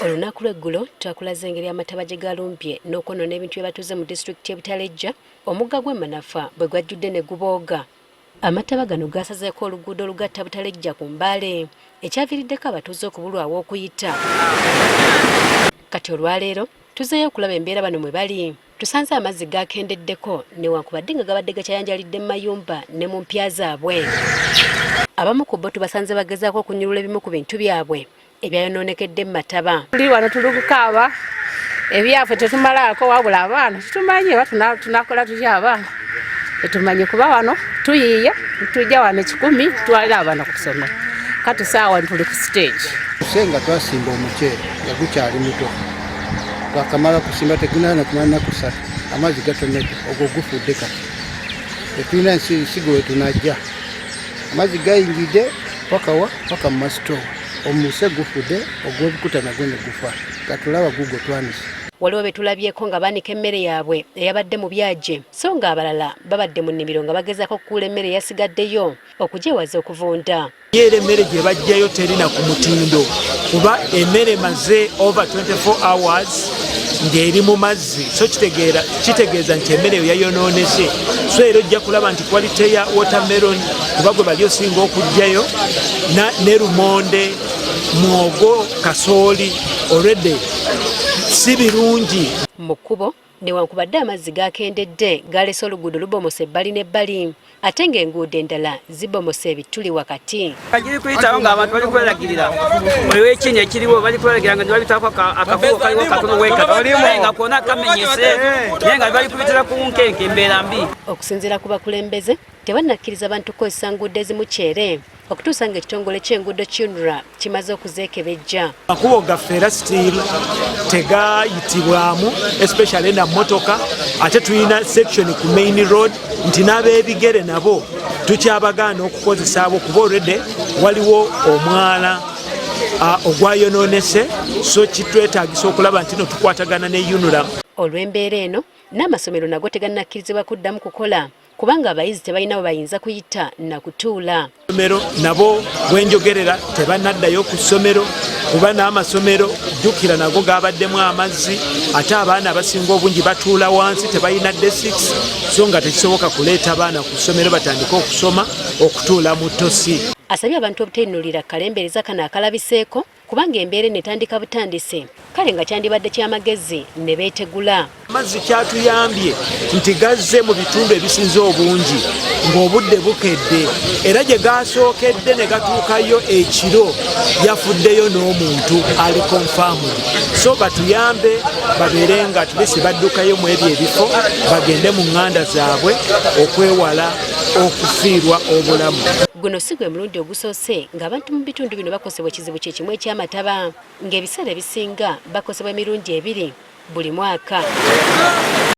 Olunaku lw'eggulo twakulaze engeri amataba gye galumbye n'okwonoona ebintu bye batuuze mu disitulikiti y'e Butalejja omugga gw'Emanafa bwe gwajjudde ne gubooga. Amataba gano gasazeeko oluguudo olugatta Butalejja ku Mbaale ekyaviiriddeko abatuuze okubulwawo okuyita. Kati olwaleero tuzzeeyo okulaba embeera bano mwe bali. Tusanze amazzi gakendeddeko newankubadde nga gabadde gakyayanjalidde mu mayumba ne mu mpya zaabwe. Abamu ku bo tubasanze bagezaako okunyulula ebimu ku bintu byabwe ebyayonoonekedde mu mataba. Tuli wano tuli kukaaba ebyaffe tetumalaako wabula abaana tetumanyi oba tunakola tutya abaana tetumanyi kuba wano tuyiiya tujja wano 10 twalira abaana ku kusoma kati saawa tuli ku stage. Senga twasimba omuceere nga gukyali muto twakamala kusimba tegunana kumana kusatu amazzi gatonedde ogwo gufudde kati tetulina nsigo we tunajja amazzi gayingidde paka mu masitoowa omuse gufudde ogw'obukuta nagwo ne gufa katulaba gugo twanise. Waliwo betulabyeko nga baanika emmere yaabwe eyabadde mu byaje so nga abalala babadde mu nnimiro nga bagezaako okukuula emmere eyasigaddeyo okugyewaza okuvunda. Yeera emmere gye bajjayo terina ku mutindo kuba emmere maze over 24 hours ng'eri mu mazzi so kitegeeza nti emmere eyo yayonoonese. So era ojja kulaba nti kwalite ya watermelon kuba gwe bali osinga okugjayo ne lumonde mwogo kasooli already si birungi. Mu kkubo newankubadde amazzi gakendedde galese oluguudo lubomose ebbali n'ebbali ate ng'enguudo endala zibomose ebituli wakati. Kagiri kuyitawo ng'abantu bali kweragirira waliwo ekinnya ekiriwo bali kweragirira nga nebabitaako akafubo kaliwo katono wekaka nga konna kamenyese naye nga bali kubitira ku nkenke embeera mbi. Okusinziira ku bakulembeze tebannakkiriza bantu kukozesa nguudo ezimu kyere okutuusa ng'ekitongole ky'enguudo ky'UNRA kimaze okuzeekebejja. Amakubo gaffe era still tegayitibwamu especially na motoka ate tulina section ku main road nti n'abeebigere nabo tukyabagaana okukozesa abo kuba already waliwo omwala ogwayonoonese so kitwetaagisa okulaba nti no tukwatagana ne UNRA. Olw'embeera eno n'amasomero nago tegannakkirizibwa kuddamu kukola kubanga abayizi tebalina bwe bayinza kuyita na kutuula. Amasomero nabo bwenjogerera tebannaddayo ku ssomero kuba n'amasomero jjukira nago gabaddemu amazzi ate abaana abasinga obungi batuula wansi tebalina desks so nga tekisoboka kuleeta abaana ku ssomero batandike okusoma okutuula mu ttosi. Asabye abantu obutayinulira kalembereza kano akalabiseeko kubanga embeera netandika butandise kale nga kyandibadde ky'amagezi ne beetegula. Amazzi kyatuyambye nti gazze mu bitundu ebisinze obungi ng'obudde bukedde era gye gasookedde ne gatuukayo ekiro yafuddeyo n'omuntu ali confirmed so batuyambe babeere nga tulisi baddukayo mu ebyo ebifo bagende mu ŋŋanda zaabwe okwewala okufiirwa obulamu. Guno si gwe mulundi ogusoose ng'abantu mu bitundu bino bakosebwa ekizibu kye kimu eky'amataba ng'ebiseera ebisinga bakosebwa emirundi 2 buli mwaka.